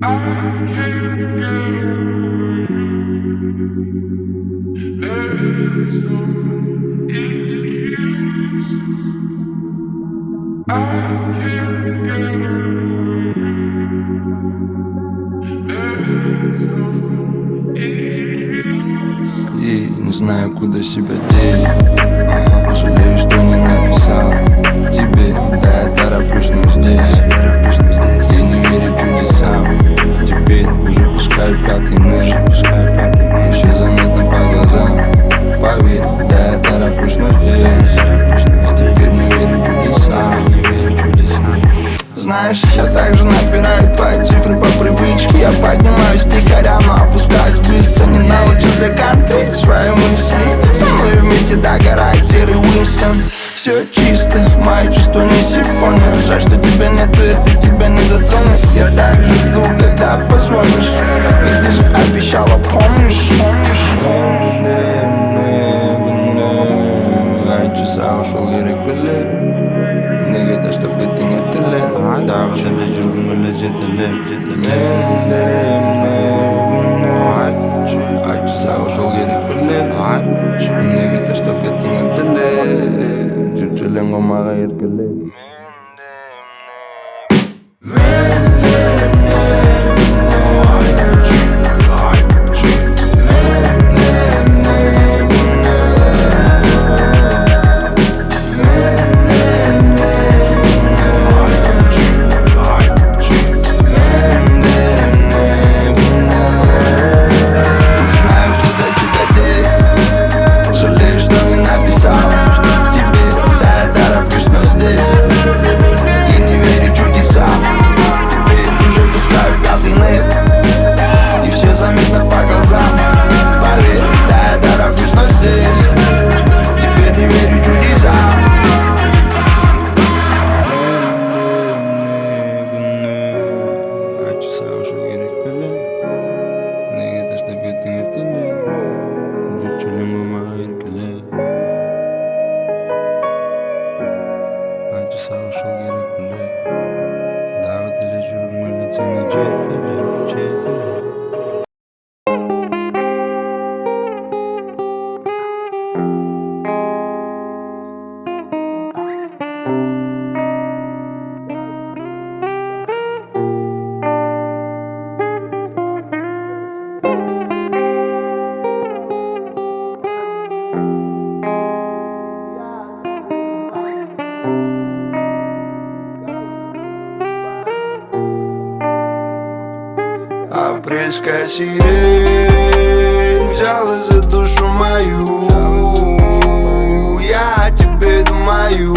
I can't get away. There's no excuse. I can't get away. There's no excuse. И не знаю, куда себя деть. Жалею, что не написал тебе. Да, я тороплюсь, но здесь я не верю чудесам. Теперь уже пускаю пятый нель, и все заметно по глазам. Поверь, да, я тороплюсь, но здесь теперь не верю чудесам. Знаешь, я также набираю твои цифры по привычке. Я поднимаюсь тихоря, но опускаюсь быстро. Не научился контролировать свои мысли. Со мной вместе догорает серый Уинстон. Все чисто, мои чувства не симфония. Жаль, что тебя нету, это тебя не затронет. Я так жду, когда позвонишь, ведь ты же обещала, помнишь? Часа ушел керек біле. Неге таштап кеттің етіле. Дағы дәле жүргім өлі жетіле. Менде часа ушел керек біле. Неге таштап кеттің етіле. Жүрчелең қомаға еркеле. Апрельская сирень взялась за душу мою. Я о тебе думаю,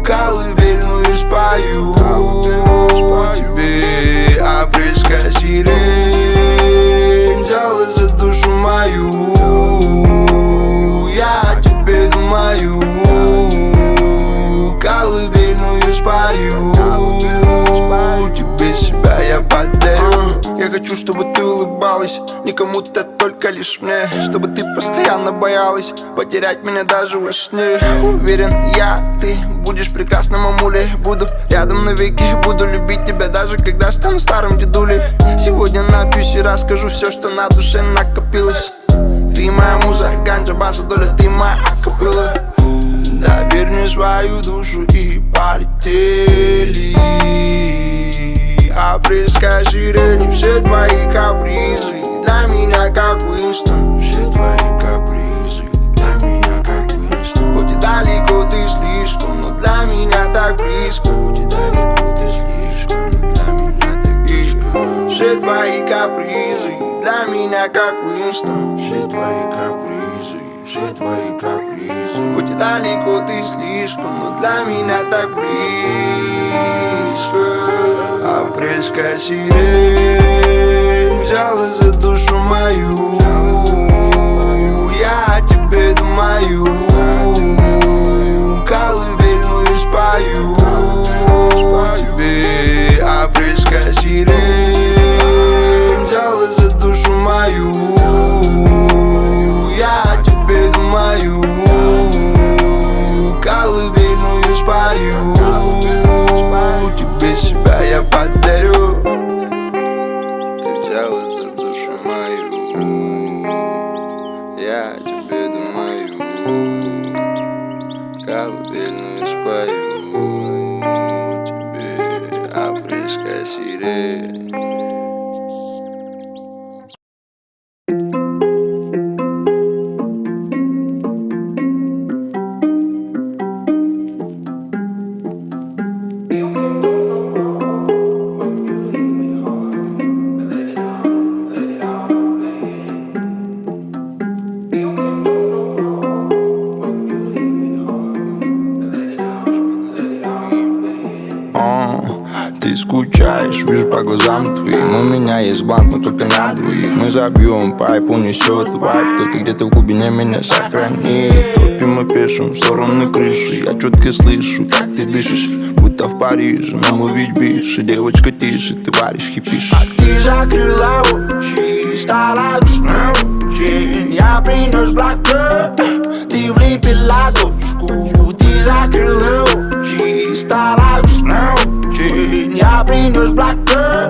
колыбельную спою тебе. Апрельская сирень взялась за душу мою. Я о тебе думаю, колыбельную спою тебе. Себя я подарю. Я хочу, чтобы ты улыбалась не кому-то, только лишь мне. Чтобы ты постоянно боялась потерять меня даже во сне. Уверен я, ты будешь прекрасной мамулей. Буду рядом навеки, буду любить тебя даже когда стану старым дедулей. Сегодня напьюсь и расскажу все, что на душе накопилось. Ты моя муза, ганджа, баса, доля, ты моя акапелла. Доверь мне свою душу и полетели. Апрельская сирень, все твои капризы для меня как Уинстон. Все твои капризы для меня как Уинстон. Хоть и далеко ты слишком, но для меня так близко. Хоть и далеко ты слишком, но для меня так близко. Все твои капризы для меня как Уинстон. Все твои капризы, все твои капризы. Хоть и далеко ты слишком, но для меня так близко. Апрельская сирень взялась за душу мою. Я о тебе думаю, колыбельную спою тебе. Апрельская сирень взялась за душу мою. Я о тебе думаю, колыбельную спою тебе. Себя я подарю. Кассире. Ты скучаешь, вижу по глазам твоим. У меня есть банк, но только на двоих. Мы забьем пайп, унесет вайп. Только где-то в глубине меня сохранит. Топим и пишем в стороны крыши. Я четко слышу, как ты дышишь, будто в Париже. Нам ловить бише, девочка тише, ты варишь, хипишь. А ты закрыла очи, стала грустна очень. Я принес black girl, ты влепила точку. Ты закрыла очи, стала грустна очень. Я принес black girl.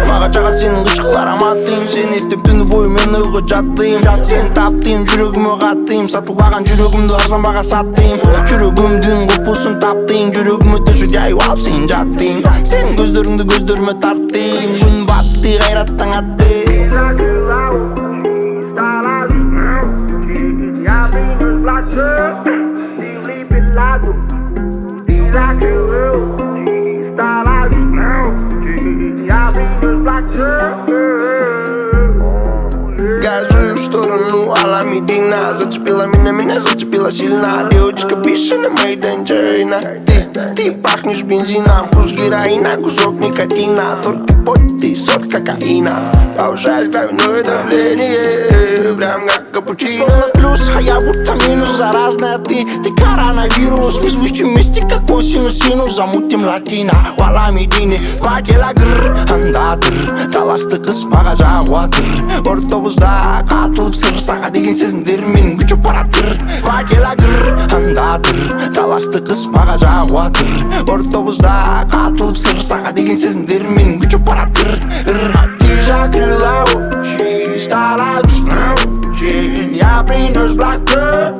Маған жағады сенің ғышқыл ароматың. Сен естіп түні бойы мен ұйқы жаттым. Сен таптым, жүрегіме қаттым. Сатылбаған жүрегімді арзан баға саттым. Жүрегімдің құпысын таптың. Жүрегіме төшеге аю алып сен жаттың. Сен көздеріңді көздеріме тарттың. Күн батты, қайраттан атты. Газую в сторону Аламедина. Зацепила меня зацепила сильно. Девочка бешеная, made in China. Ты пахнешь бензином, вкус героина, кусок никотина. Только пот, ты сорт кокаина. Повышает кровяное давление, прям как капучино. Словно плюс, а я будто минус. Заразная ты коронавирус. Вызывающий вместе как косинус, синус. Замутим латина, в Аламедине. Два дела гррр, анда дыр. Таласты қыз маға жағуа дыр. Ортобузда қатылып сыр. Саға деген сезімдер менің күші паратыр. Два дела гррр, анда дыр. Таласты қыз маға жағуа дыр. Ортобузда қатылып сыр. Саға деген сезімдер менің күші паратыр. Ты закрыла очи, стала грустна очень. Я принес black girl,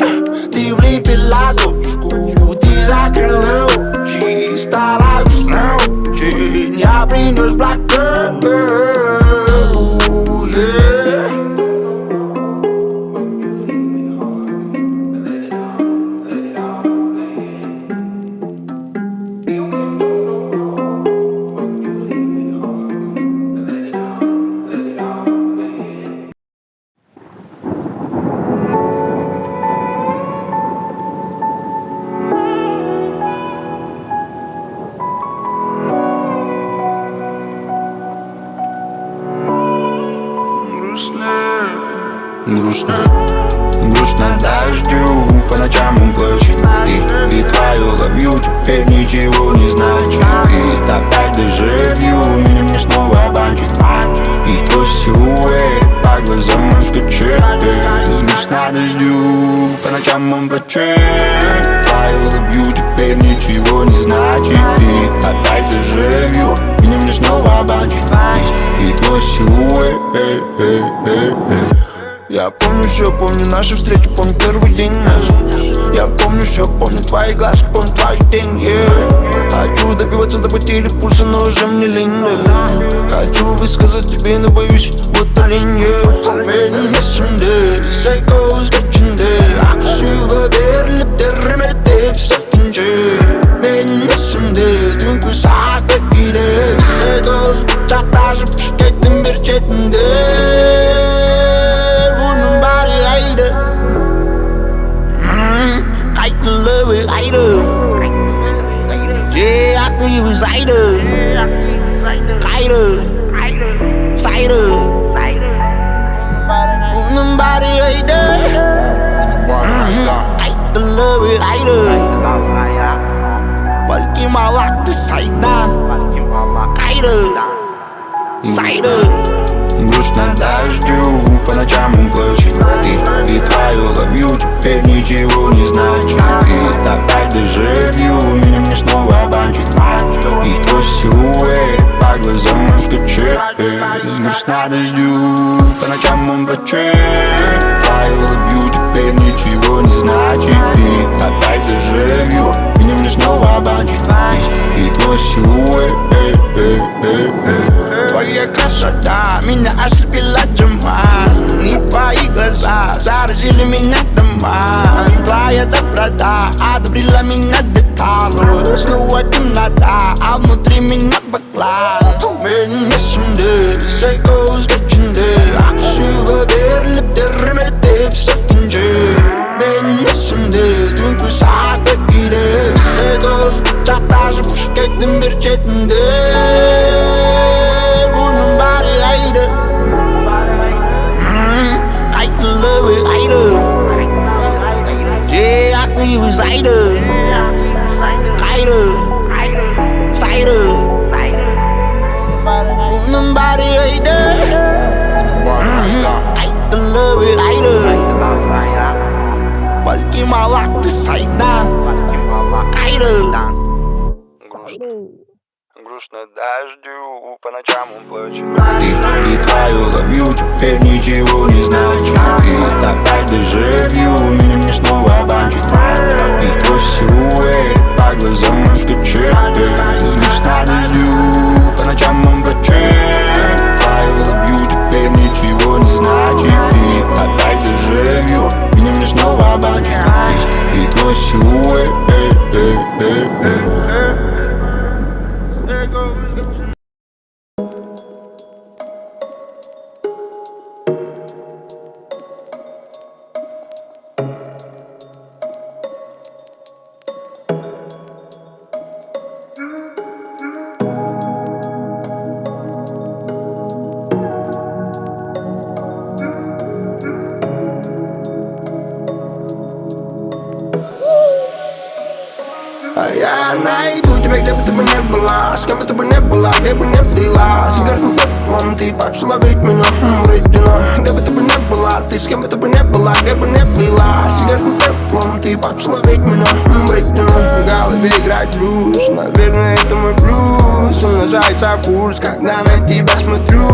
ты влепила точку. Ты закрыла очи, стала грустна очень. Я принес black girl. Грустно дождю, по ночам он плачет. И твою ловью теперь ничего не значит. И опять дежавю, меня мне снова банчит. И твой силуэт по глазам он скачет. Грустно дождю, по ночам он плачет. Твою ловью теперь ничего не значит. И опять дежавю, меня мне снова банчит. И твой силуэт. Я помню все, помню наши встречи, помню первый день наш. Я помню все, помню твои глазки, помню твою тень, Хочу добиваться до потери пульса, но уже мне лень, Хочу высказать тебе, но боюсь, вот олень, Benim esimde, psychos geçinde. Aksiyona verilip dermedik satınca. Benim esimde, dünkü saate girer. Psychos bıçaklaşıp şirketin bir chatinde. Với ấy được yeah, active với giấy được cái được say được nobody ấy đấy cái lơ với ấy được belki malak ты saydan cái được say được. Грустно дождю, по ночам он плачет. И твою ловью теперь ничего не значит. И опять дежавю, меня мне снова банчит. И твой силуэт по глазам он скачет. Грустно дождю, по ночам он плачет. Твою ловью теперь ничего не значит. И опять дежавю, меня мне снова банчит. И твой силуэт. Твоя красота меня ослепила туман, и твои глаза заразили меня туман. Твоя доброта одобрила меня деталью. Снова темнота, а внутри меня баклан. Мен есімде, psychos кечінде, ақшуға беріліп терметіп сәттінже. Мен есімде, түнгі сағат кейде, psychos құшақтасып кеттім бір шетінде. Бұның бәрі қайда, қайтылығы қайда, же ақылы зайды, қайда, сайды. Бұның бәрі қайда, қайтылығы қайда, бәлкім алақты сайдан қайда. Грустно дождю, по ночам он плачет. И твою ловью теперь ничего не значит. И давай дежавю, меня мне снова банчит. И твой силуэт по глазам мой скачет. Грустно дождю, по ночам он плачет. Твою ловью теперь ничего не значит. И давай дежавю, меня мне снова банчит. И твой силуэт. А я найду тебя, где бы ты бы не была, с кем бы ты бы не была, где бы не плела. Сигаретным пеплом ты почла ведь меня рыдина. Где бы ты бы не была, ты с кем бы ты бы не была, где бы не плела. Сигаретным пеплом ты почла ведь меня рыдина. В голове играет блюз, наверное это мой плюс. Умножается пульс, когда на тебя смотрю.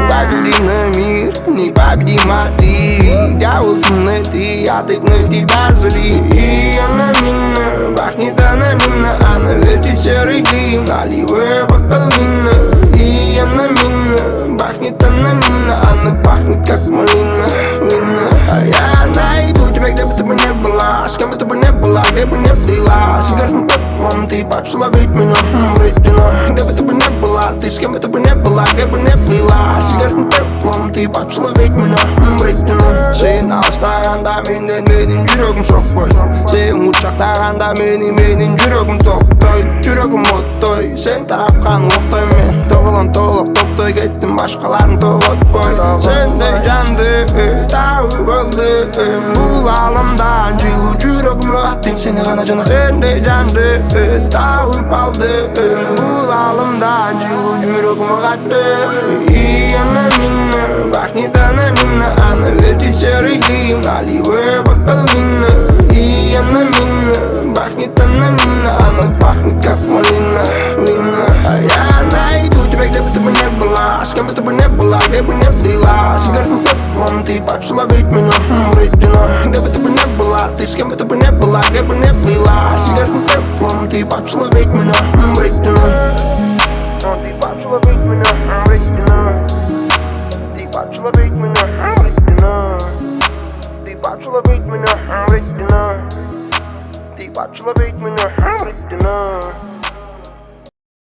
Погоди мир, непобедима ты. Дьявол темный ты, а ты на тебя зли. И она меня пахнет анонимно, она вертит серый дым, наливая бокал вина. И она меня пахнет анонимно, она пахнет как малина, вина. А я найду тебя, где бы ты бы не была, с кем бы ты бы не была, где бы не плела. Сигаретным пеплом ты почла ведь меня рыдина. Где бы ты бы не была, ты с кем бы ты бы не была, где бы не плела. Сигаретным пеплом ты почла ведь меня рыдина. Сен алыстағанда менің жүрегім соқпай. Сен құшақтағанда менің жүрегім тоқтай. Жүрегім оттай, сен тарапқан оқтай. Мен тоғылан толық топтай кеттім, башқаларын тоғытпай. Сендей жанды тауып алды, бұл ғаламдан жылу жүрегім аттым сені ғана жана. Сендей жанды тауып алды, бұл ғаламдан жылу жүрегім аттым. И она меня пахнет анонимно, она вертит серый дым, наливая бокал вина. И она меня пахнет анонимно, она пахнет как малина, вина. А я найду тебя, где бы ты бы не была, с кем бы ты бы не была, где бы не плела. Сигаретным пеплом ты почла ведь меня рыдина. Где бы ты бы не была, ты с кем бы ты бы не была, где бы не плела. Сигаретным пеплом ты почла ведь меня рыдина. Ты почла ведь меня рыдина. Ты почла ведь меня рыдина. Ты почла ведь меня рыдина. Ты почла ведь меня рыдина.